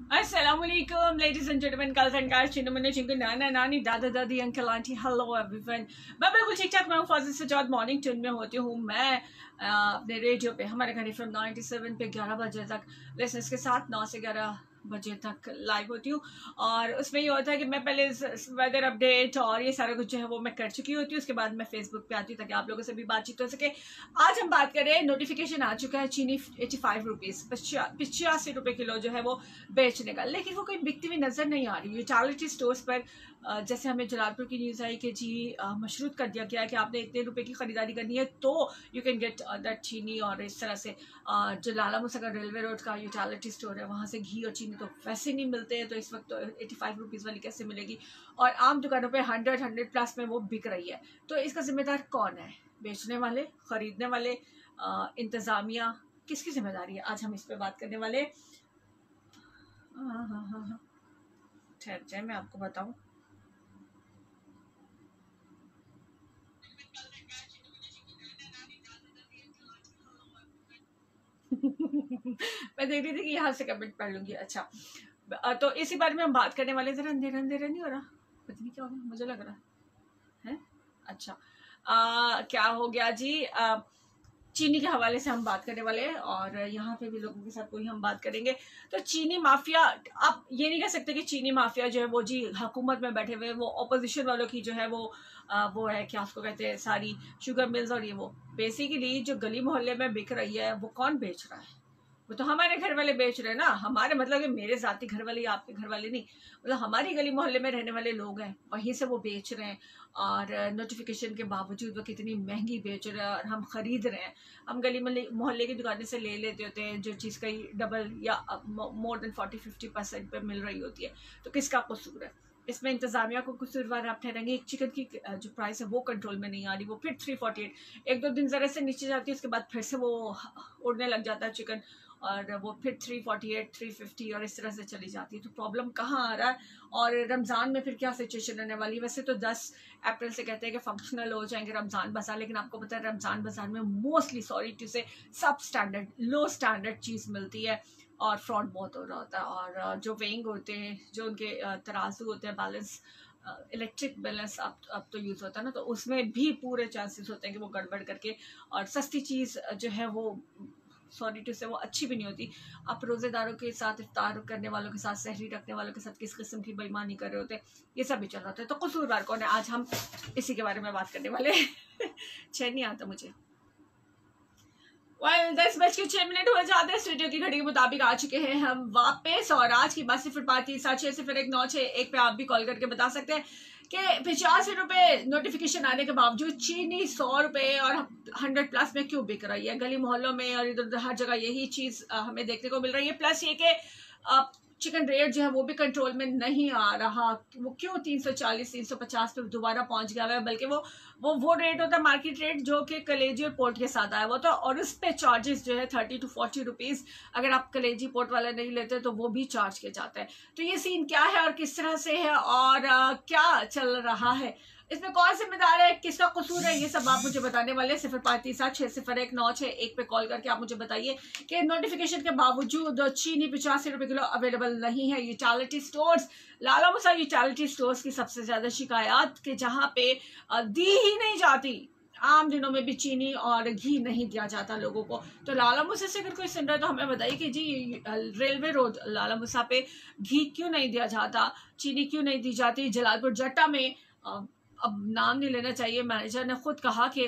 Assalamualaikum, ladies and gentlemen, girls and guys, Chinnu मुन्ने चिंकू नाना नानी दादा दादी अंकल आंटी हेलो एवरीवन। मैं बिल्कुल ठीक ठाक, मैं हूँ फाजिल सजाद। मॉर्निंग ट्यून में होती हूँ मैं अपने रेडियो पे हमारे घर फ्रॉम 97 पे 11 बजे तक लिसनर्स के साथ 9 से 11 बजे तक लाइव होती हूँ। और उसमें ये होता है कि मैं पहले वेदर अपडेट और ये सारा कुछ जो है वो मैं कर चुकी होती हूँ। उसके बाद मैं फेसबुक पे आती हूँ ताकि आप लोगों से भी बातचीत हो सके। आज हम बात करें, नोटिफिकेशन आ चुका है चीनी 85 रुपीज़ 85 रुपये किलो जो है वो बेचने का, लेकिन वो कोई बिकती हुई नजर नहीं आ रही। यूटिलिटी स्टोर्स पर जैसे हमें जलालपुर की न्यूज़ आई कि जी मशरूत कर दिया गया है कि आपने इतने रुपए की खरीदारी करनी है तो यू कैन गेट दैट चीनी। और इस तरह से जो लाला मुसगर रेलवे रोड का यूटिलिटी स्टोर है वहाँ से घी और चीनी तो वैसे नहीं मिलते हैं, तो इस वक्त तो 85 रुपीज़ वाली कैसे मिलेगी। और आम दुकानों पर 100 प्लस में वो बिक रही है। तो इसका जिम्मेदार कौन है? बेचने वाले, खरीदने वाले, इंतज़ामिया? किसकी जिम्मेदारी है? आज हम इस पर बात करने वाले। हाँ, ठहर जाए, मैं आपको बताऊं। मैं देख रही थी कि यहाँ से कमेंट पढ़ लूंगी। अच्छा, तो इसी बारे में हम बात करने वाले। जरा अंधेरा अंधेरा नहीं हो रहा? पता नहीं क्या हो गया, मुझे लग रहा है। अच्छा, क्या हो गया जी? चीनी के हवाले से हम बात करने वाले हैं और यहाँ पे भी लोगों के साथ कोई हम बात करेंगे। तो चीनी माफिया, आप ये नहीं कह सकते कि चीनी माफिया जो है वो जी हुकूमत में बैठे हुए, वो ऑपोजिशन वालों की जो है वो है, क्या उसको कहते हैं, सारी शुगर मिल्स और ये वो बेसिकली जो गली मोहल्ले में बिक रही है वो कौन बेच रहा है? वो तो हमारे घर वाले बेच रहे हैं ना। हमारे मतलब कि मेरे जाती घर वाले या आपके घर वाले नहीं, मतलब हमारी गली मोहल्ले में रहने वाले लोग हैं, वहीं से वो बेच रहे हैं। और नोटिफिकेशन के बावजूद वो कितनी महंगी बेच रहे हैं और हम खरीद रहे हैं। हम गली मोहल्ले की दुकानें से ले लेते होते हैं जो चीज़ कहीं डबल या मोर देन 40-50% पे मिल रही होती है। तो किसका कसूर है इसमें? इंतजामिया को कसूरवार आप ठहरेंगे। एक चिकन की जो प्राइस है वो कंट्रोल में नहीं आ रही, वो फिर 348, एक दो दिन ज़रा से नीचे जाती है, उसके बाद फिर से वो उड़ने लग जाता है चिकन, और वो फिर 348 350 और इस तरह से चली जाती है। तो प्रॉब्लम कहाँ आ रहा है? और रमज़ान में फिर क्या सिचुएशन रहने वाली है? वैसे तो 10 अप्रैल से कहते हैं कि फंक्शनल हो जाएंगे रमज़ान बाजार, लेकिन आपको पता है रमज़ान बाजार में मोस्टली, सॉरी टू से, सब स्टैंडर्ड, लो स्टैंडर्ड चीज़ मिलती है और फ्रॉड बहुत हो रहा होता है। और जो वेइंग होते हैं, जो उनके तराजू होते हैं, बैलेंस, इलेक्ट्रिक बैलेंस अब तो यूज़ होता है ना, तो उसमें भी पूरे चांसेस होते हैं कि वो गड़बड़ करके, और सस्ती चीज़ जो है वो, सॉरी टू से, वो अच्छी भी नहीं होती। आप रोज़ेदारों के साथ, इफ्तार करने वालों के साथ, सहरी रखने वालों के साथ किस किस्म की बेईमानी कर रहे होते हैं, ये सब भी चल रहा होता है। तो कसूरवार कौन है? आज हम इसी के बारे में बात करने वाले चैन नहीं आता मुझे। 10:06 हो जाते हैं, स्टूडियो की घड़ी के मुताबिक आ चुके हैं हम वापस। और आज की बात 05376019161 पे आप भी कॉल करके बता सकते हैं कि 85 रुपए नोटिफिकेशन आने के बावजूद चीनी 100 रुपए और 100 प्लस में क्यों बिक रही है गली मोहल्लों में, और इधर उधर हर जगह यही चीज हमें देखने को मिल रही है। प्लस ये कि चिकन रेट जो है वो भी कंट्रोल में नहीं आ रहा। वो क्यों 340-350 पे दोबारा पहुंच गया है? बल्कि वो रेट होता है मार्केट रेट जो कि कलेजी और पोर्ट के साथ आया वो तो, और उस पे चार्जेस जो है 30 to 40 रुपीज़। अगर आप कलेजी पोर्ट वाला नहीं लेते तो वो भी चार्ज किया जाता है। तो ये सीन क्या है और किस तरह से है और क्या चल रहा है, इसमें कौन जिम्मेदार है, किसका कसूर है, ये सब आप मुझे बताने वाले। 05376019161 पे कॉल करके आप मुझे बताइए कि नोटिफिकेशन के बावजूद चीनी 85 रुपए किलो अवेलेबल नहीं है। यूटिलिटी स्टोर्स, लाला मुसा यूटिलिटी स्टोर्स की सबसे ज्यादा शिकायत कि जहां पे दी ही नहीं जाती, आम दिनों में भी चीनी और घी नहीं दिया जाता लोगों को। तो लाला मुसा से अगर कोई सुन रहा है तो हमें बताइए कि जी रेलवे रोड लाला मुसा पे घी क्यों नहीं दिया जाता, चीनी क्यों नहीं दी जाती? जलालपुर जट्टा में, अब नाम नहीं लेना चाहिए, मैनेजर ने खुद कहा कि,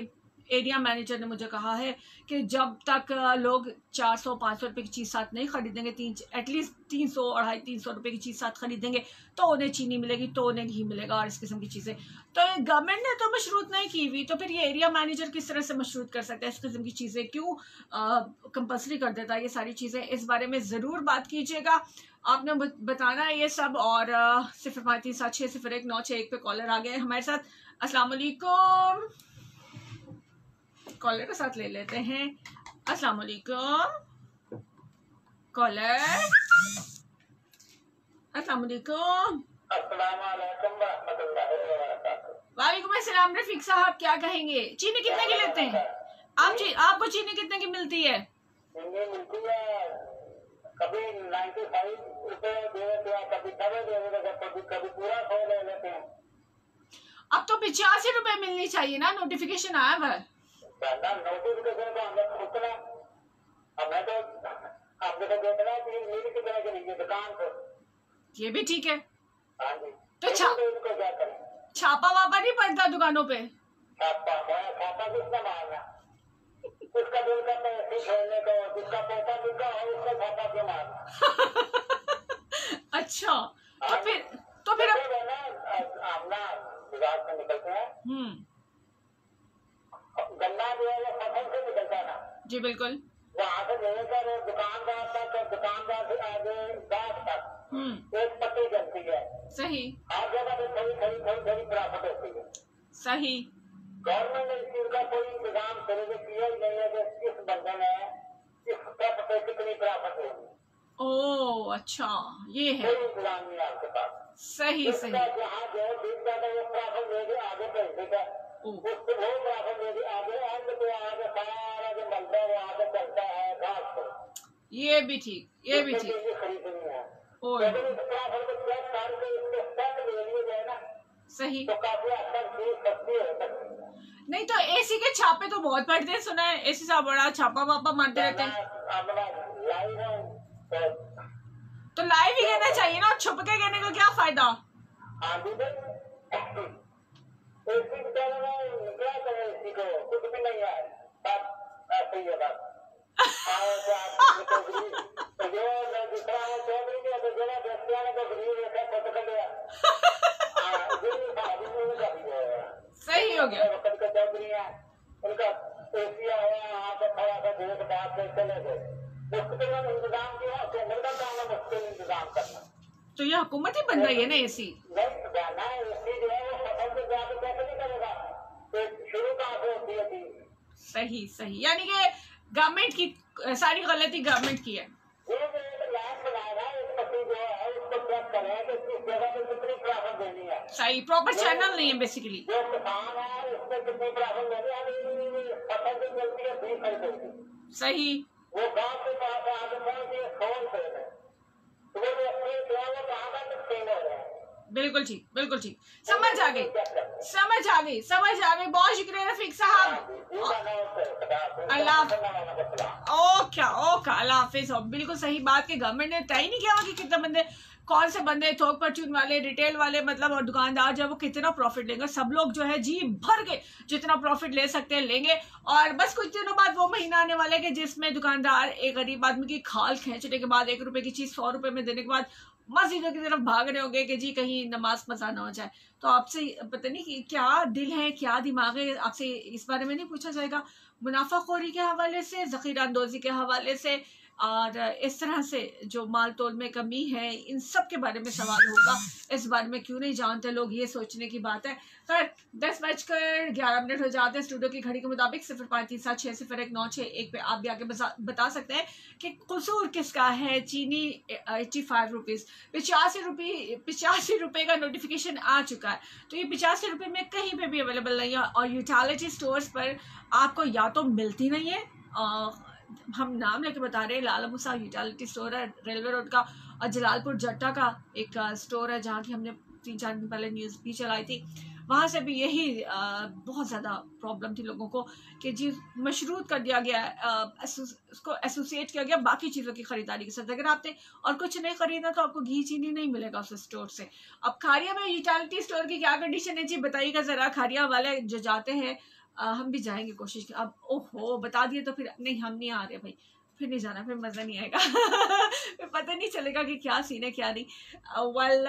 एरिया मैनेजर ने मुझे कहा है कि जब तक लोग 400-500 रुपए की चीज़ साथ नहीं खरीदेंगे, एटलीस्ट 300-250-300 रुपए की चीज़ साथ खरीदेंगे तो उन्हें चीनी मिलेगी, तो उन्हें घी मिलेगा और इस किस्म की चीज़ें। तो गवर्नमेंट ने तो मशरूत नहीं की हुई, तो फिर ये एरिया मैनेजर किस तरह से मशरूत कर सकता है? इस किस्म की चीज़ें क्यों कंपल्सरी कर देता है ये सारी चीज़ें? इस बारे में ज़रूर बात कीजिएगा, आपने बताना है ये सब। और 05376019161 पे कॉलर आ गए हमारे साथ। अस्सलाम वालेकुम, कॉलर के साथ ले लेते हैं। अस्सलाम वालेकुम कॉलर, अस्सलाम वालेकुम। वालेकुम अस्सलाम। रफीक साहब क्या कहेंगे? चीनी कितने की लेते हैं आप? आपको चीनी कितने की मिलती है? कभी 95 रुपए दे देते हैं, कभी डबल दे देते हैं, कभी कभी पूरा 100 ले लेते हैं। अब तो 85 रुपए मिलनी चाहिए ना, नोटिफिकेशन आया हुआ है। नोटिफिकेशन तो हमें सोचना, हमें तो आपने तो देखना है कि मेरी कितने के लिए दुकान पर। ये भी ठीक है। हाँ जी। तो इनको क्या करें? छापा वापा नहीं पड़ता दुकानों पे? छापा किसने मारना? उसका दिल करता है ऐसे छोड़ने को, जिसका पोता बिका हो उसका छापा क्यों मारना? अच्छा, तो फिर अपना विभाग से निकलते हैं। गन्ना जो है वो फसल से निकलता है ना जी, बिल्कुल। वहाँ से लेकर दुकानदार तक, दुकानदार से आगे गांव तक एक पट्टी चलती है। सही। हर जगह पे थोड़ी प्रॉफिट होती है। सही। गवर्नमेंट ने इस चीज का कोई इंतजाम शुरू किया ही नहीं है कि किस बंदे में किस स्टेप पे कितनी प्रॉफिट होगी। ओह अच्छा, ये है। कोई इंतजाम नहीं है आपके पास। सही सही। जहाँ जो बीत जाता है वो प्रॉफिट लेके आगे भेज देगा, उसको वो प्रॉफिट लेके आगे अंत पे आगे सारा जो मलबा वो आगे चलता है घास को। ये भी ठीक, ये भी ठीक। खरीदनी है और इस प्रॉफिट को चेक करके इसके स्टेप ले लिए जाए ना, सही, तो काफी अच्छा चीज सस्ती हो सकती है। नहीं तो एसी के छापे तो बहुत पड़ते हैं, सुना है एसी सा बड़ा छापा वापा मारते रहते हैं। तो लाइव ही कहना चाहिए ना, छुप के कहने का क्या फायदा? एसी क्या करें, एसी को कुछ भी नहीं है, बस ऐसे ही है बस। सही हो गया। उनका एसी आया यहाँ पे थोड़ा सा देर बाद से चले गए, मुश्किल इंतजाम किया, केंद्र का काम है मुश्किल इंतजाम करना। तो ये हुकूमत ही बन रही है ना एसी। नहीं जाना है, एसी जो है वो फसल से जाके कैसे नहीं करेगा, तो शुरू कहाँ से होती है चीज। सही सही, यानी कि गवर्नमेंट की सारी गलती गवर्नमेंट की है। सही, प्रॉपर चैनल नहीं है बेसिकली। जो किसान है उसमें कितनी प्रॉफिट लेनी है, फसल जो मिलती है 20 रुपए, सही, वो गांव के पास आगे पहुंची 100 रुपए में, तो वो व्यक्ति जो है वो कहाँ का नुकसान हो रहा है। बिल्कुल ठीक, बिल्कुल ठीक, समझ आ गई, समझ आ गई, समझ आ गई। बहुत शुक्रिया रफीक साहब। अल्लाह, ओके ओके, अल्लाह हाफिज। बिल्कुल सही बात कि गवर्नमेंट ने तय नहीं किया हुआ कि कितने बंदे, कौन से बंदे थोक परचून वाले, रिटेल वाले मतलब और दुकानदार जो है वो कितना प्रॉफिट लेंगे। सब लोग जो है जी भर के जितना प्रॉफिट ले सकते हैं लेंगे, और बस कुछ दिनों बाद वो महीना आने वाला है कि जिसमें दुकानदार एक गरीब आदमी की खाल खींचने के बाद 1 रुपए की चीज 100 रुपए में देने के बाद मस्जिदों की तरफ भाग रहे होंगे कि जी कहीं नमाज मजा ना हो जाए। तो आपसे पता नहीं कि क्या दिल है, क्या दिमाग है, आपसे इस बारे में नहीं पूछा जाएगा? मुनाफाखोरी के हवाले से, ज़ख़ीरा अंदोज़ी के हवाले से, और इस तरह से जो माल तोल में कमी है, इन सब के बारे में सवाल होगा। इस बारे में क्यों नहीं जानते लोग, ये सोचने की बात है। खैर 10:11 हो जाते हैं स्टूडियो की घड़ी के मुताबिक। 0537601961 पे आप भी आके बता सकते हैं कि कसूर किसका है। चीनी 85 रुपीज़, 85 रुपये का नोटिफिकेशन आ चुका है। तो ये 85 रुपये में कहीं पे भी अवेलेबल नहीं है, और यूटिलिटी स्टोर्स पर आपको या तो मिलती नहीं है, हम नाम लेके बता रहे हैं, लाला मूसा यूटिलिटी स्टोर है रेलवे रोड का, और जलालपुर जट्टा का एक स्टोर है जहाँ की हमने 3-4 दिन पहले न्यूज़ भी चलाई थी। वहाँ से भी यही बहुत ज़्यादा प्रॉब्लम थी लोगों को कि जी मशरूत कर दिया गया, उसको एसोसिएट किया गया बाकी चीज़ों की ख़रीदारी के साथ। अगर आपने और कुछ नहीं ख़रीदना तो आपको घी चीनी नहीं मिलेगा उस स्टोर से। अब खारिया में यूटिलिटी स्टोर की क्या कंडीशन है जी, बताइएगा ज़रा। खारिया वाले जो जाते हैं, हम भी जाएंगे कोशिश। अब ओहो बता दिए तो फिर नहीं, हम नहीं आ रहे भाई, फिर नहीं जाना, फिर मज़ा नहीं आएगा। फिर पता नहीं चलेगा कि क्या सीन है क्या नहीं। वेल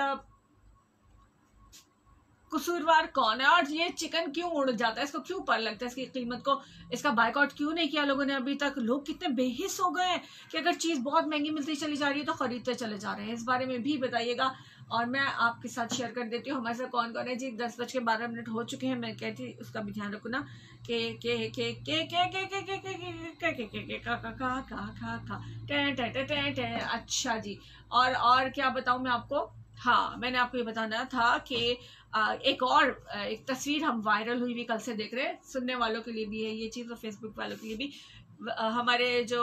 कसूरवार कौन है, और ये चिकन क्यों उड़ जाता है, इसको क्यों पर लगता है, इसकी कीमत को, इसका बाइकआउट क्यों नहीं किया लोगों ने अभी तक? लोग कितने बेहिस हो गए हैं कि अगर चीज़ बहुत महंगी मिलती चली जा रही है तो खरीदते चले जा रहे हैं। इस बारे में भी बताइएगा और मैं आपके साथ शेयर कर देती हूँ। हमारे साथ कौन कौन है जी। 10:12 हो चुके हैं। मैं कहती उसका भी ध्यान रखो ना अच्छा जी। और क्या बताऊँ मैं आपको? हाँ, मैंने आपको ये बताना था कि एक तस्वीर हम वायरल हुई भी कल से देख रहे हैं, सुनने वालों के लिए भी है ये चीज़ और फेसबुक वालों के लिए भी। हमारे जो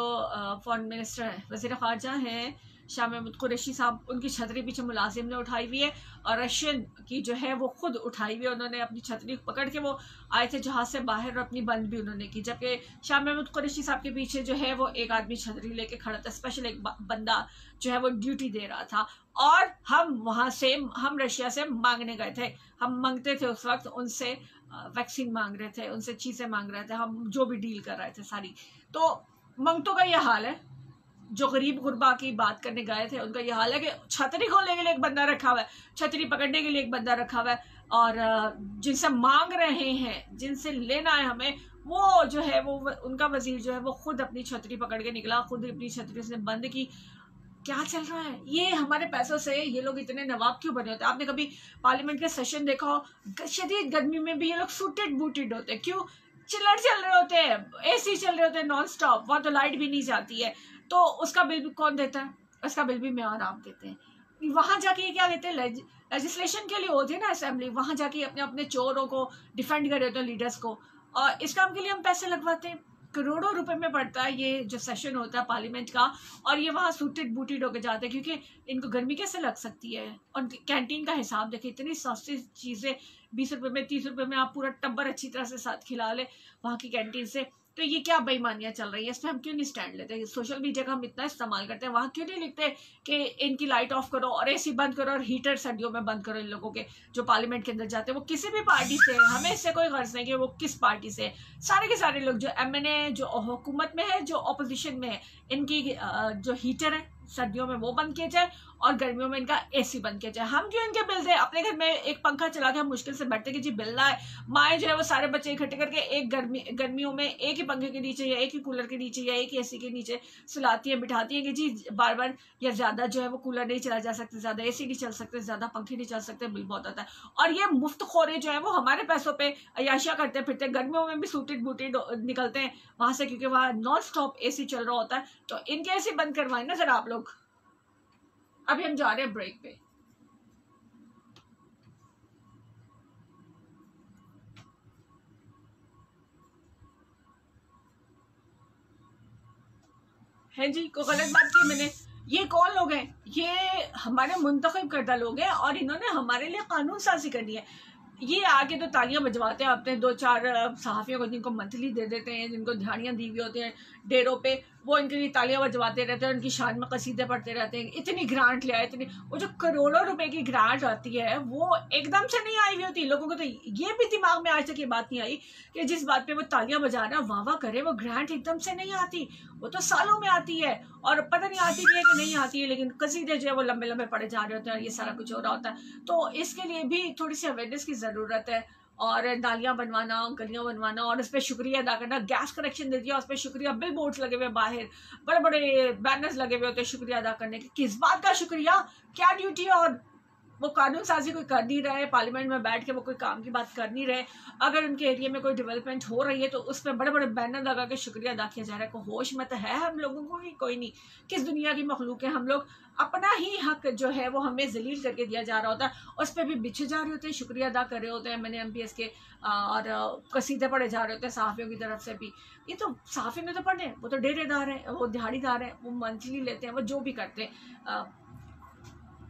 फॉरेन मिनिस्टर हैं, वज़ीर ख़ारजा हैं शाह महमूद कुरैशी साहब, उनकी छतरी पीछे मुलाजिम ने उठाई हुई है और रशियन की जो है वो खुद उठाई हुई है। उन्होंने अपनी छतरी पकड़ के वो आए थे जहाज से बाहर और अपनी बंद भी उन्होंने की, जबकि शाह महमूद कुरैशी साहब के पीछे जो है वो एक आदमी छतरी लेके खड़ा था, स्पेशल एक बंदा जो है वो ड्यूटी दे रहा था। और हम रशिया से मांगने गए थे, हम मांगते थे उस वक्त उनसे वैक्सीन मांग रहे थे, उनसे चीज़ें मांग रहे थे, हम जो भी डील कर रहे थे सारी। तो मंगतों का ये हाल है, जो गरीब गुरबा की बात करने गए थे उनका ये हाल है कि छतरी खोलने के लिए एक बंदा रखा हुआ है, छतरी पकड़ने के लिए एक बंदा रखा हुआ है, और जिनसे मांग रहे हैं, जिनसे लेना है हमें, वो जो है वो उनका वजीर जो है वो खुद अपनी छतरी पकड़ के निकला, खुद अपनी छतरी उसने बंद की। क्या चल रहा है? ये हमारे पैसों से ये लोग इतने नवाब क्यों बने होते हैं? आपने कभी पार्लियामेंट के सेशन देखा हो? शदीद गर्मी में भी ये लोग सूटेड बूटेड होते हैं। क्यों? चिलर चल रहे होते हैं, एसी चल रहे होते हैं नॉन स्टॉप, वहां तो लाइट भी नहीं जाती है, तो उसका बिल भी कौन देता है? उसका बिल भी मैं और आप देते हैं। वहां जाके क्या कहते हैं, लेजिस्लेशन के लिए होती है ना असेंबली, वहां जाके अपने अपने चोरों को डिफेंड कर रहे होते हैं, लीडर्स को, और इस काम के लिए हम पैसे लगवाते हैं। करोड़ों रुपए में पड़ता है ये जो सेशन होता है पार्लियामेंट का, और ये वहाँ सूटेड बूटेड होके जाते हैं, क्योंकि इनको गर्मी कैसे लग सकती है। और कैंटीन का हिसाब देखिए, इतनी सस्ती चीज़ें 20 रुपए में, 30 रुपए में आप पूरा टब्बर अच्छी तरह से साथ खिला ले वहाँ की कैंटीन से। तो ये क्या बेईमानियां चल रही है? इसमें हम क्यों नहीं स्टैंड लेते? सोशल मीडिया का हम इतना इस्तेमाल करते हैं, वहाँ क्यों नहीं लिखते कि इनकी लाइट ऑफ करो और एसी बंद करो और हीटर सर्दियों में बंद करो इन लोगों के जो पार्लियामेंट के अंदर जाते हैं। वो किसी भी पार्टी से है, हमें इससे कोई गर्ज नहीं कि वो किस पार्टी से है। सारे के सारे लोग जो MNA जो हुकूमत में है, जो ऑपोजिशन में है, इनकी जो हीटर है सर्दियों में वो बंद किए जाए और गर्मियों में इनका एसी बंद किया जाए। हम क्यों इनके बिल दे? अपने घर में एक पंखा चला के हम मुश्किल से बैठते कि जी बिल आए, माए जो है वो सारे बच्चे इकट्ठे करके एक गर्मियों में एक ही पंखे के नीचे या एक ही कूलर के नीचे या एक ही एसी के नीचे सुलाती है, बिठाती है कि जी बार बार या ज्यादा जो है वो कूलर नहीं चला जा सकते, ज्यादा एसी नहीं चल सकते, ज्यादा पंखे नहीं चल सकते, बिल बहुत आता है। और ये मुफ्त खोरे जो है वो हमारे पैसों पे अयाशियां करते फिरते, गर्मियों में भी सूटेड बूटेड निकलते हैं वहां से, क्योंकि वहां नॉन स्टॉप एसी चल रहा होता है। तो इनके एसी बंद करवाए ना जरा आप लोग। अभी हम जा रहे हैं ब्रेक पे। है जी, कोई गलत बात की मैंने? ये कौन लोग हैं? ये हमारे मुंतखब करदा लोग हैं और इन्होंने हमारे लिए कानून साजी करनी है। ये आके तो तालियां बजवाते हैं अपने 2-4 सहाफियों को, जिनको मंथली दे देते हैं, जिनको दिहाड़ियां दी हुई होती हैं डेरों पे, वो इनके लिए तालियां बजवाते रहते हैं, उनकी शान में कसीदे पढ़ते रहते हैं। इतनी ग्रांट ले आए, इतनी, वो जो करोड़ों रुपए की ग्रांट आती है वो एकदम से नहीं आई हुई होती। लोगों को तो ये भी दिमाग में आज तक ये बात नहीं आई कि जिस बात पे वो तालियां बजा रहा वाह वाह करे, वो ग्रांट एकदम से नहीं आती, वो तो सालों में आती है। और पता नहीं आती भी है कि नहीं आती है, लेकिन कसीदे जो है वो लंबे लंबे पड़े जा रहे होते हैं और ये सारा कुछ हो रहा होता है। तो इसके लिए भी थोड़ी सी अवेयरनेस की जरूरत है, और नालियां बनवाना, गलियां बनवाना, और उस पर शुक्रिया अदा करना। गैस कनेक्शन दे दिया, उस पर शुक्रिया, बिल बोर्ड्स लगे हुए बाहर, बड़े बड़े बैनर्स लगे हुए होते हैं शुक्रिया अदा करने के। किस बात का शुक्रिया? क्या ड्यूटी है? और वो कानून साजी कोई कर नहीं रहे, पार्लियामेंट में बैठ के वो कोई काम की बात कर नहीं रहे। अगर उनके एरिया में कोई डेवलपमेंट हो रही है तो उस पर बड़े बड़े बैनर लगा के शुक्रिया अदा किया जा रहा है। को होश में तो है हम लोगों को कि कोई नहीं? किस दुनिया की मखलूक है हम लोग? अपना ही हक जो है वो हमें जलील करके दिया जा रहा होता है, उस पर भी बिछे जा रहे होते हैं, शुक्रिया अदा कर रहे होते हैं मैंने MPS के, और कसीदे पढ़े जा रहे होते हैं सहाफियों की तरफ से भी। ये तो सहाफी में तो पढ़े, वो तो डेरेदार है, वो दिहाड़ीदार है, वो मंथली लेते हैं, वो जो भी करते हैं,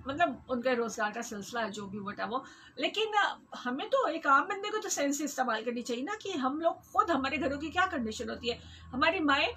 मतलब उनका रोजगार का सिलसिला है जो भी बटा वो। लेकिन हमें तो एक आम बंदे को तो सेंस इस्तेमाल करनी चाहिए ना, कि हम लोग खुद, हमारे घरों की क्या कंडीशन होती है। हमारी माएँ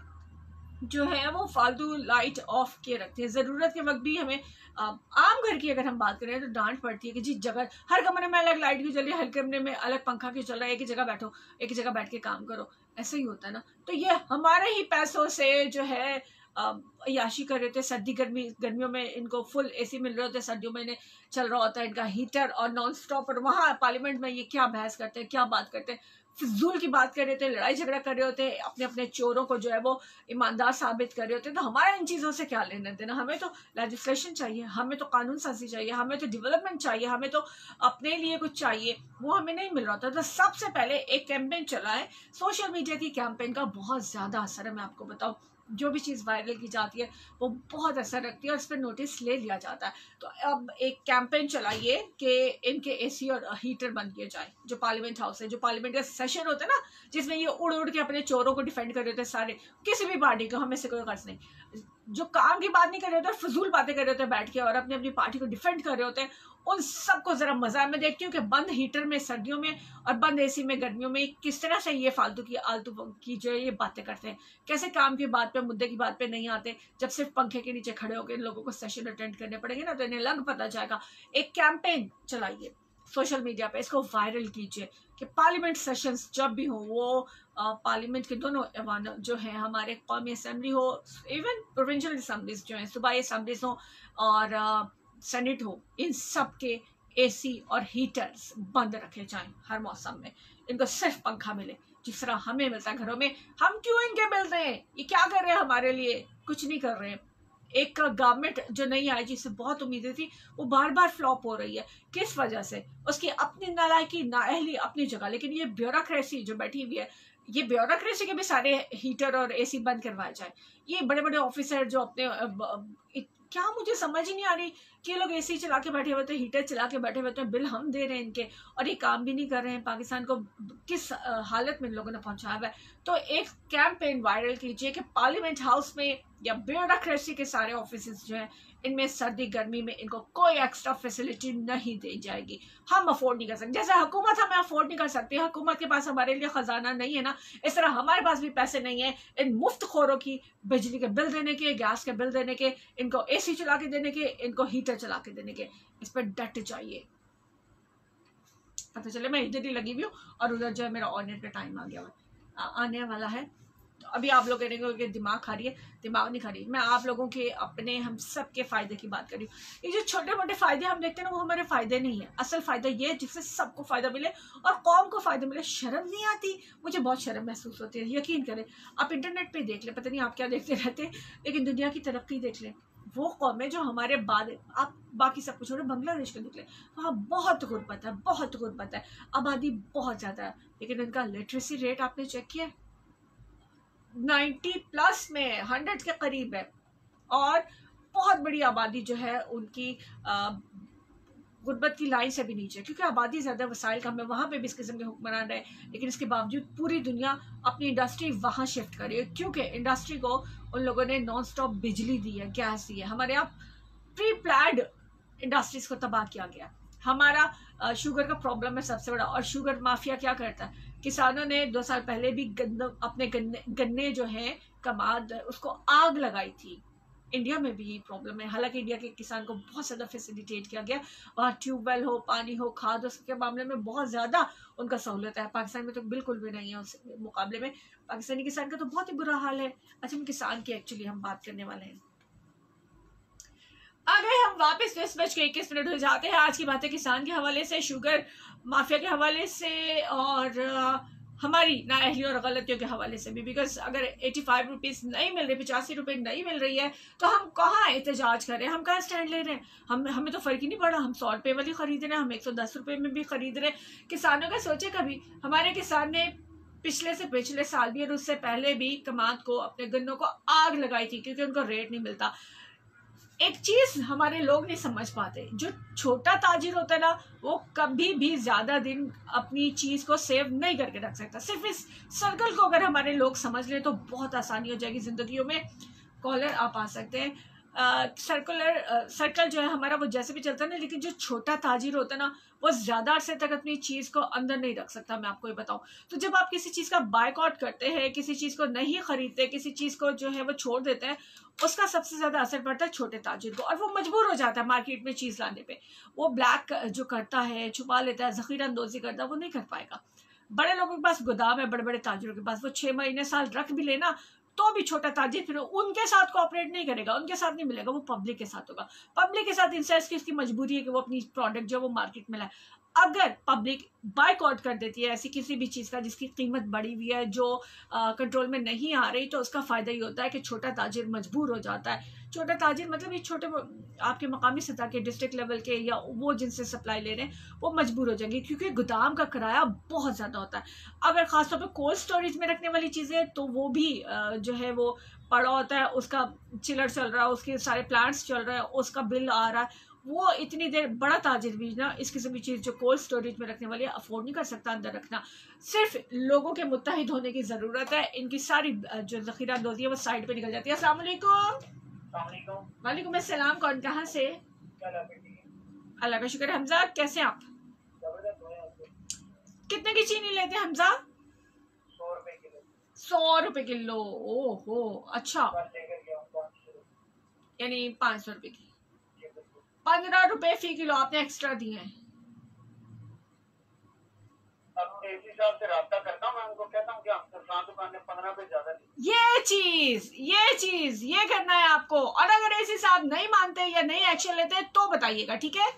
जो है वो फालतू लाइट ऑफ किए रखती है, जरूरत के वक्त भी हमें आम घर की अगर हम बात करें तो डांट पड़ती है कि जी जगह, हर कमरे में अलग लाइट क्यों चल रही है, हर कमरे में अलग पंखा क्यों चल रहा है, एक ही जगह बैठो, एक ही जगह बैठ के काम करो। ऐसा ही होता है ना। तो ये हमारे ही पैसों से जो है अयाशी कर रहे थे। गर्मियों में इनको फुल एसी मिल रहे होते, सर्दियों में चल रहा होता है इनका हीटर और नॉन स्टॉप। और वहाँ पार्लियामेंट में ये क्या बहस करते हैं, क्या बात करते हैं, फिजूल की बात कर रहे थे, लड़ाई झगड़ा कर रहे होते, अपने अपने चोरों को जो है वो ईमानदार साबित कर रहे होते। तो हमारा इन चीज़ों से क्या लेना देना? हमें तो लेजिस्लेशन चाहिए, हमें तो कानून साजी चाहिए, हमें तो डेवलपमेंट चाहिए, हमें तो अपने लिए कुछ चाहिए, वो हमें नहीं मिल रहा था। तो सबसे पहले एक कैंपेन चला है, सोशल मीडिया की कैंपेन का बहुत ज़्यादा असर है। मैं आपको बताऊँ, जो भी चीज़ वायरल की जाती है वो बहुत असर रखती है और इस पर नोटिस ले लिया जाता है। तो अब एक कैंपेन चलाइए कि इनके एसी और हीटर बंद किए जाए। जो पार्लियामेंट हाउस है, जो पार्लियामेंट का सेशन होता है ना, जिसमें ये उड़ उड़ के अपने चोरों को डिफेंड कर रहे होते हैं सारे, किसी भी पार्टी को, हमें से कोई गर्ज नहीं, जो काम की बात नहीं कर रहे होते, फजूल बातें कर रहे होते हैं बैठ के और अपनी अपनी पार्टी को डिफेंड कर रहे होते हैं, उन सबको जरा मजा है। मैं देखती हूँ कि बंद हीटर में सर्दियों में और बंद एसी में गर्मियों में किस तरह से ये फालतू की आलतू की जो ये बातें करते हैं, कैसे काम की बात पे, मुद्दे की बात पे नहीं आते। जब सिर्फ पंखे के नीचे खड़े होकर इन लोगों को सेशन अटेंड करने पड़ेंगे ना, तो इन्हें लग पता जाएगा। एक कैंपेन चलाइए सोशल मीडिया पे, इसको वायरल कीजिए कि पार्लियामेंट सेशंस जब भी हो, वो पार्लियामेंट के दोनों ऐवान जो है, हमारे कौमी असेंबली हो, इवन प्रोविंशियल असेंबलीज जो है, सूबाई असेंबलीज हो और सेनेट हो, इन सब के एसी और हीटर्स बंद रखे जाएं हर मौसम में। इनको सिर्फ पंखा मिले जिस तरह हमें मिलता है घरों में। हम क्यों इनके मिल रहे हैं? ये क्या कर रहे हैं हमारे लिए? कुछ नहीं कर रहे हैं। एक गवर्नमेंट जो नहीं आई, जिससे बहुत उम्मीदें थी, वो बार बार फ्लॉप हो रही है। किस वजह से? उसकी अपनी नालायकी, नाअहली अपनी जगह, लेकिन ये ब्यूरोक्रेसी जो बैठी हुई है, ये ब्यूरोक्रेसी के भी सारे हीटर और एसी बंद करवाए जाए। ये बड़े बड़े ऑफिसर जो अपने क्या, मुझे समझ ही नहीं आ रही कि ये लोग एसी चला के बैठे हुए थे, हीटर चला के बैठे हुए थे, बिल हम दे रहे हैं इनके, और ये काम भी नहीं कर रहे हैं। पाकिस्तान को किस हालत में इन लोगों ने पहुंचाया हुआ है। तो एक कैंपेन वायरल कीजिए कि पार्लियामेंट हाउस में या ब्यूरोक्रेसी के सारे ऑफिस जो हैं, इनमें सर्दी गर्मी में इनको कोई एक्स्ट्रा फैसिलिटी नहीं दी जाएगी। हम अफोर्ड नहीं कर सकते, जैसे हुकूमत हमें अफोर्ड नहीं कर सकती, हुकूमत के पास हमारे लिए खजाना नहीं है ना, इस तरह हमारे पास भी पैसे नहीं है इन मुफ्त खोरों की बिजली के बिल देने के, गैस के बिल देने के, इनको एसी चला के देने के, इनको हीटर चला के देने के। इस पर डट जाइए। पता चले मैं इधर ही लगी हुई हूँ और उधर जो है मेरा ऑनर का टाइम आ गया हुआ, आने वाला है। तो अभी आप लोग कहेंगे कि दिमाग खा रही है, दिमाग नहीं खा रही। मैं आप लोगों के अपने, हम सब के फायदे की बात कर रही हूँ। ये जो छोटे मोटे फायदे हम देखते हैं ना, वो हमारे फायदे नहीं है। असल फायदा ये है जिससे सबको फायदा मिले और कौम को फायदा मिले। शर्म नहीं आती? मुझे बहुत शर्म महसूस होती है। यकीन करें, आप इंटरनेट पे देख ले, पता नहीं आप क्या देखते रहते हैं, लेकिन दुनिया की तरक्की देख लें। वो कौम है जो हमारे बाद, आप बाकी सब कुछ छोड़ो, बांग्लादेश के देख लें, वहाँ बहुत गुर्बत है, बहुत गुर्बत है, आबादी बहुत ज्यादा है, लेकिन उनका लिटरेसी रेट आपने चेक किया? 90+ में, 100 के करीब है। और बहुत बड़ी आबादी जो है उनकी गुर्बत की लाइन से भी नीचे, क्योंकि आबादी ज़्यादा, वसाइल कम है। वहाँ पे भी इस किस्म के हुक्मरान रहे, लेकिन इसके बावजूद पूरी दुनिया अपनी इंडस्ट्री वहाँ शिफ्ट कर रही है, क्योंकि इंडस्ट्री को उन लोगों ने नॉन स्टॉप बिजली दी है, गैस दी है। हमारे यहाँ प्री प्लान्ड इंडस्ट्रीज को तबाह किया गया। हमारा शुगर का प्रॉब्लम है सबसे बड़ा, और शुगर माफिया क्या करता है? किसानों ने 2 साल पहले भी अपने गन्ने जो हैं कमाद, उसको आग लगाई थी। इंडिया में भी ये प्रॉब्लम है। हालांकि इंडिया के किसान को बहुत ज़्यादा फैसिलिटेट किया गया, वहाँ ट्यूबवेल हो, पानी हो, खाद, उसके मामले में बहुत ज़्यादा उनका सहूलत है। पाकिस्तान में तो बिल्कुल भी नहीं है। उस मुकाबले में पाकिस्तानी किसान का तो बहुत ही बुरा हाल है। अच्छा, हम किसान की एक्चुअली हम बात करने वाले हैं। अगर हम वापस 10:21 हो जाते हैं, आज की बातें किसान के हवाले से, शुगर माफिया के हवाले से और हमारी नाअहली और गलतियों के हवाले से भी। बिकॉज अगर 85 रुपीज़ नहीं मिल रहे, 85 रुपये नहीं मिल रही है, तो हम कहाँ एहतजाज कर रहे हैं, हम कहाँ स्टैंड ले रहे हैं? हमें तो फर्क ही नहीं पड़ा। हम 100 रुपये वाली खरीद रहे हैं, हम 110 रुपये में भी खरीद रहे हैं। किसानों का सोचे कभी, हमारे किसान ने पिछले से पिछले साल भी और उससे पहले भी कमाद को, अपने गन्नों को आग लगाई थी, क्योंकि उनको रेट नहीं मिलता। एक चीज हमारे लोग नहीं समझ पाते, जो छोटा ताजिर होता है ना, वो कभी भी ज्यादा दिन अपनी चीज को सेव नहीं करके रख सकता। सिर्फ इस सर्कल को अगर हमारे लोग समझ ले तो बहुत आसानी हो जाएगी जिंदगियों में। कॉलर आप आ सकते हैं। सर्कल जो है हमारा, वो जैसे भी चलता है ना, लेकिन जो छोटा ताजिर होता है ना, वो ज्यादा अरसे तक अपनी चीज को अंदर नहीं रख सकता। मैं आपको ये बताऊं, तो जब आप किसी चीज का बायकॉट करते हैं, किसी चीज को नहीं खरीदते, किसी चीज को जो है वो छोड़ देते हैं, उसका सबसे ज्यादा असर पड़ता है छोटे ताजिर को, और वो मजबूर हो जाता है मार्केट में चीज लाने पे। वो ब्लैक जो करता है, छुपा लेता है, जखीरा अंदोजी करता है, वो नहीं कर पाएगा। बड़े लोगों के पास गोदाम है, बड़े बड़े ताजिरों के पास, वो 6 महीने साल रख भी लेना, तो भी छोटा ताजिर फिर उनके साथ कोऑपरेट नहीं करेगा, उनके साथ नहीं मिलेगा, वो पब्लिक के साथ होगा। पब्लिक के साथ इंसेस की उसकी मजबूरी है कि वो अपनी प्रोडक्ट जो वो मार्केट में लाए। अगर पब्लिक बायकॉट कर देती है ऐसी किसी भी चीज़ का जिसकी कीमत बढ़ी हुई है, जो कंट्रोल में नहीं आ रही, तो उसका फ़ायदा ये होता है कि छोटा ताजिर मजबूर हो जाता है। छोटा ताजिर मतलब ये छोटे आपके मकामी सतह के, डिस्ट्रिक्ट लेवल के, या वो जिनसे सप्लाई ले रहे हैं, वो मजबूर हो जाएंगे, क्योंकि गोदाम का किराया बहुत ज़्यादा होता है। अगर ख़ासतौर पर कोल्ड स्टोरेज में रखने वाली चीज़ें, तो वो भी जो है वो पड़ा होता है, उसका चिलर चल रहा है, उसके सारे प्लांट्स चल रहे हैं, उसका बिल आ रहा है, वो इतनी देर बड़ा ताजिर भी ना इस किस्म की चीज़ जो कोल्ड स्टोरेज में रखने वाली है अफोर्ड नहीं कर सकता अंदर रखना। सिर्फ लोगों के मुत्तहिद होने की ज़रूरत है, इनकी सारी जो ज़ख़ीरा अंदोज़ी है वो साइड पे निकल जाती है। अस्सलाम वालेकुम। वालेकुम अस्सलाम। कौन कहाँ से? अल्लाह का शुक्र। हमजा कैसे आप? कितने की चीनी लेते हैं हमजा? 100 रुपए किलो। ओहो अच्छा, यानी 500 रुपए की। 15 रुपए फी किलो आपने एक्स्ट्रा दिए हैं। ये करना है आपको, और अगर एसी साहब नहीं मानते या नहीं एक्शन लेते तो बताइएगा, ठीक है?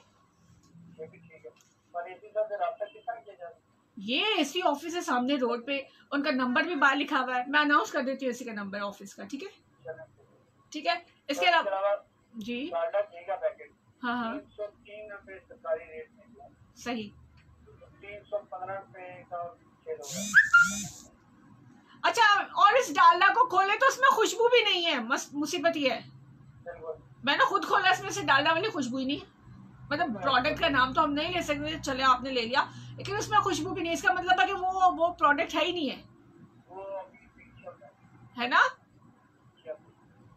ये एसी ऑफिस है सामने रोड पे, उनका नंबर भी बाहर लिखा हुआ है, मैं अनाउंस कर देती हूँ एसी का नंबर ऑफिस का, ठीक है? ठीक है। इसके अलावा जी हाँ हाँ 303 रुपए सरकारी रेट में, सही 315 रुपए का सेल होगा। अच्छा, और इस डालडा को खोले तो उसमें खुशबू भी नहीं है, मुसीबत ये है। मैंने खुद खोला, इसमें से डालडा वाली खुशबू ही नहीं। मतलब प्रोडक्ट का नाम तो हम नहीं ले सकते, चले आपने ले लिया, लेकिन उसमें खुशबू भी नहीं। इसका मतलब है कि वो प्रोडक्ट है ही नहीं है, है ना?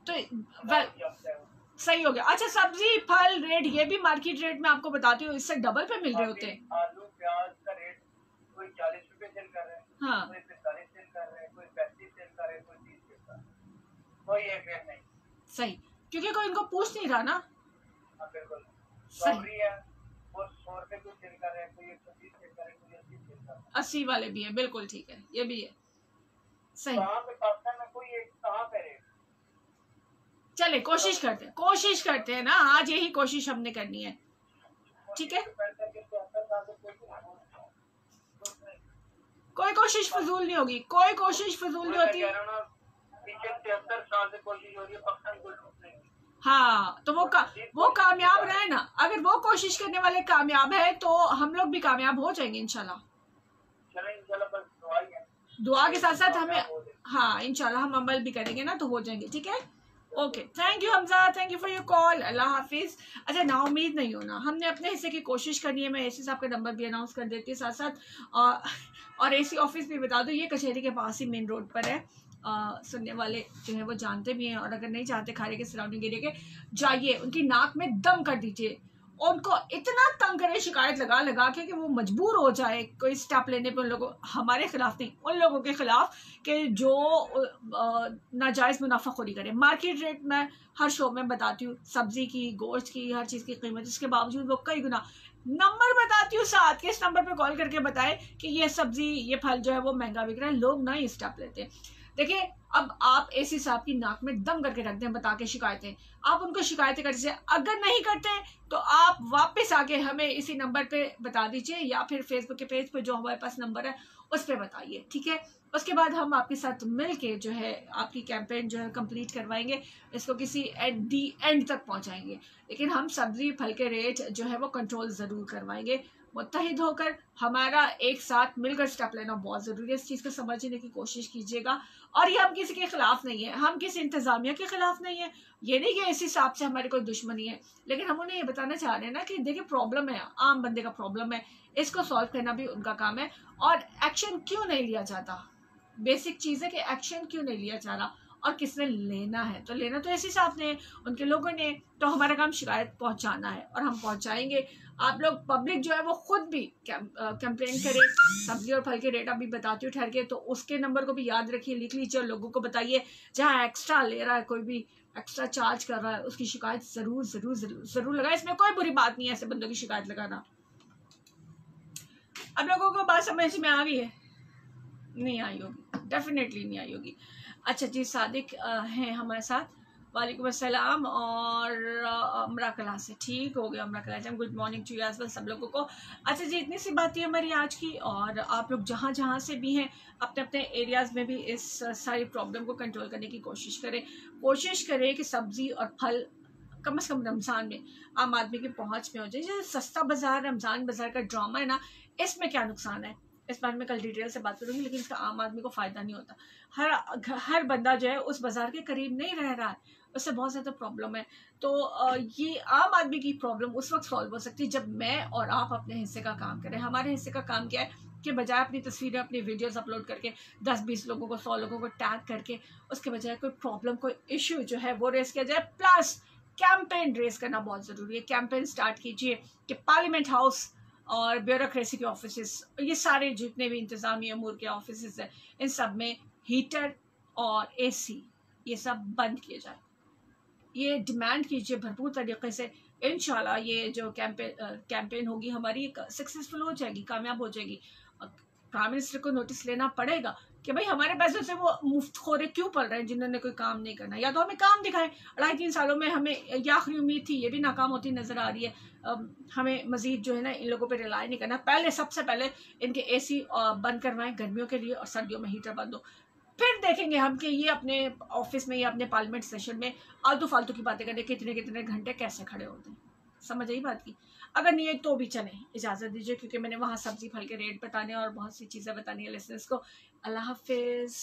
तो सही हो गया। अच्छा, सब्जी फल रेट ये भी मार्केट रेट में आपको बताती हूँ, इससे डबल पे मिल रहे होते हैं। आलू प्याज का रेट कोई 40 रुपए सेल कर रहे हैं, हाँ, कोई 45 सेल कर रहे हैं, कोई 35 सेल कर रहे हैं, कोई 30 सेल कर रहे हैं, कोई एक रेट नहीं। सही, क्योंकि कोई इनको पूछ नहीं रहा ना। बिल्कुल सही है, वो 100 रुपए को सेल कर रहे हैं, कोई 120 सेल कर रहे हैं, कोई 80 सेल कर रहे हैं, 80 वाले भी है, बिल्कुल ठीक है, ये भी है। सही, कहाँ पे पाकिस्तान में कोई एक कहाँ पे रेट? चले कोशिश करते हैं ना, आज यही कोशिश हमने करनी है, ठीक है? कोई कोशिश फजूल नहीं होगी, कोई कोशिश फजूल नहीं होती। 73 साल से कोशिश हो रही है, पाकिस्तान को लूट नहीं। हाँ, तो वो कामयाब रहे ना। अगर वो कोशिश करने वाले कामयाब है तो हम लोग भी कामयाब हो जाएंगे इंशाल्लाह। बस दुआ ही है, दुआ के साथ साथ हमें, हाँ इंशाल्लाह हम अमल भी करेंगे ना तो हो जाएंगे, ठीक है? Okay, thank you Hamza, thank you for your call, अल्लाह हाफिज। अच्छा, नाउम्मीद नहीं होना, हमने अपने हिस्से की कोशिश करनी है। मैं एसी साहब का नंबर भी अनाउंस कर देती हूँ साथ साथ, और एसी ऑफिस भी बता दो, ये कचहरी के पास ही मेन रोड पर है। सुनने वाले जो है वो जानते भी हैं, और अगर नहीं जानते खारे के सराउंडिंग एरिया के, जाइए उनकी नाक में दम कर दीजिए, उनको इतना तंग करे शिकायत लगा लगा के कि वो मजबूर हो जाए कोई स्टेप लेने पे उन लोगों, हमारे खिलाफ नहीं, उन लोगों के खिलाफ कि जो नाजायज मुनाफाखोरी करे। मार्केट रेट में हर शो में बताती हूँ, सब्जी की, गोश्त की, हर चीज़ की कीमत, इसके बावजूद वो कई गुना नंबर बताती हूँ साथ के, इस नंबर पे कॉल करके बताए कि ये सब्जी ये फल जो है वो महंगा बिक रहा है, लोग ना ये स्टेप लेते। देखिए, अब आप एसी साहब की नाक में दम करके रख दें बता के शिकायतें, आप उनको शिकायतें कर दीजिए। अगर नहीं करते तो आप वापस आके हमें इसी नंबर पे बता दीजिए, या फिर फेसबुक के पेज पे जो हमारे पास नंबर है उस पर बताइए, ठीक है? उसके बाद हम आपके साथ मिल के जो है आपकी कैंपेन जो है कंप्लीट करवाएंगे, इसको किसी एंड तक पहुंचाएंगे। लेकिन हम सब्जी फल के रेट जो है वो कंट्रोल ज़रूर करवाएंगे। मुत्तहिद होकर हमारा एक साथ मिलकर स्टेप लेना बहुत ज़रूरी है, इस चीज़ को समझने की कोशिश कीजिएगा। और ये हम किसी के खिलाफ नहीं है, हम किसी इंतज़ामिया के खिलाफ नहीं है, ये नहीं कि इसी हिसाब से हमारी कोई दुश्मनी है, लेकिन हम उन्हें ये बताना चाह रहे हैं ना कि देखिए प्रॉब्लम है, आम बंदे का प्रॉब्लम है, इसको सॉल्व करना भी उनका काम है। और एक्शन क्यों नहीं लिया जाता, बेसिक चीज़ है कि एक्शन क्यों नहीं लिया जा रहा, और किसने लेना है, तो लेना तो ऐसे साहब ने, उनके लोगों ने, तो हमारा काम शिकायत पहुंचाना है और हम पहुंचाएंगे। आप लोग पब्लिक जो है वो खुद भी कंप्लेन करे। सब्जी और फल के रेट अभी बताती हूँ ठहर के, तो उसके नंबर को भी याद रखिए, लिख लीजिए और लोगों को बताइए। जहाँ एक्स्ट्रा ले रहा है, कोई भी एक्स्ट्रा चार्ज कर रहा है, उसकी शिकायत जरूर जरूर जरूर जरूर लगाए। इसमें कोई बुरी बात नहीं है ऐसे बंदों की शिकायत लगाना। अब लोगों को बात समझ में आ गई है? नहीं आई होगी, डेफिनेटली नहीं आई होगी। अच्छा जी, सादिक हैं हमारे साथ, वालेकुम अस्सलाम। और अमरा कला से, ठीक हो गया अमरा कला ji, good morning to you as well सब लोगों को। अच्छा जी, इतनी सी बात है हमारी आज की, और आप लोग जहाँ जहाँ से भी हैं अपने अपने एरियाज़ में भी इस सारी प्रॉब्लम को कंट्रोल करने की कोशिश करें कि सब्ज़ी और फल कम से कम रमज़ान में आम आदमी की पहुँच में हो जाए। जैसे सस्ता बाज़ार, रमज़ान बाज़ार का ड्रामा है ना, इसमें क्या नुकसान है? इस बारे में कल डिटेल से बात करूंगी, लेकिन इसका आम आदमी को फ़ायदा नहीं होता। हर बंदा जो है उस बाज़ार के करीब नहीं रह रहा है, उससे बहुत ज़्यादा प्रॉब्लम है। तो ये आम आदमी की प्रॉब्लम उस वक्त सॉल्व हो सकती है जब मैं और आप अपने हिस्से का काम करें। हमारे हिस्से का काम क्या है कि बजाय अपनी तस्वीरें, अपनी वीडियोस अपलोड करके 10-20 लोगों को, 100 लोगों को टैग करके, उसके बजाय कोई प्रॉब्लम, कोई इश्यू जो है वो रेस किया जाए। प्लस कैंपेन रेस करना बहुत ज़रूरी है। कैंपेन स्टार्ट कीजिए कि पार्लियामेंट हाउस और ब्यूरोक्रेसी के ऑफिस, ये सारे जितने भी इंतज़ामी अमूर के ऑफिस हैं, इन सब में हीटर और AC ये सब बंद किए जाए। ये डिमांड कीजिए भरपूर तरीके से। इंशाल्लाह ये जो कैंपेन होगी हमारी सक्सेसफुल हो जाएगी, कामयाब हो जाएगी। प्राइम मिनिस्टर को नोटिस लेना पड़ेगा कि भाई हमारे पैसों से वो मुफ्तखोरे क्यों पल रहे हैं जिन्होंने कोई काम नहीं करना। या तो हमें काम दिखाएं। 2.5-3 सालों में हमें ये आखिरी उम्मीद थी, ये भी नाकाम होती नजर आ रही है। हमें मजीद जो है ना इन लोगों पे रिलाई नहीं करना। पहले सबसे पहले इनके AC बंद करवाएं गर्मियों के लिए, और सर्दियों में हीटर बंद हो। फिर देखेंगे हम कि ये अपने ऑफिस में या अपने पार्लियामेंट सेशन में आलतू फालतू की बातें करने कितने कितने घंटे कैसे खड़े होते हैं। समझ आई बात की? अगर नहीं है तो भी चले, इजाज़त दीजिए, क्योंकि मैंने वहाँ सब्जी फल के रेट बताने और बहुत सी चीज़ें बतानी है लिसनर्स को। अल्लाह हाफिज़।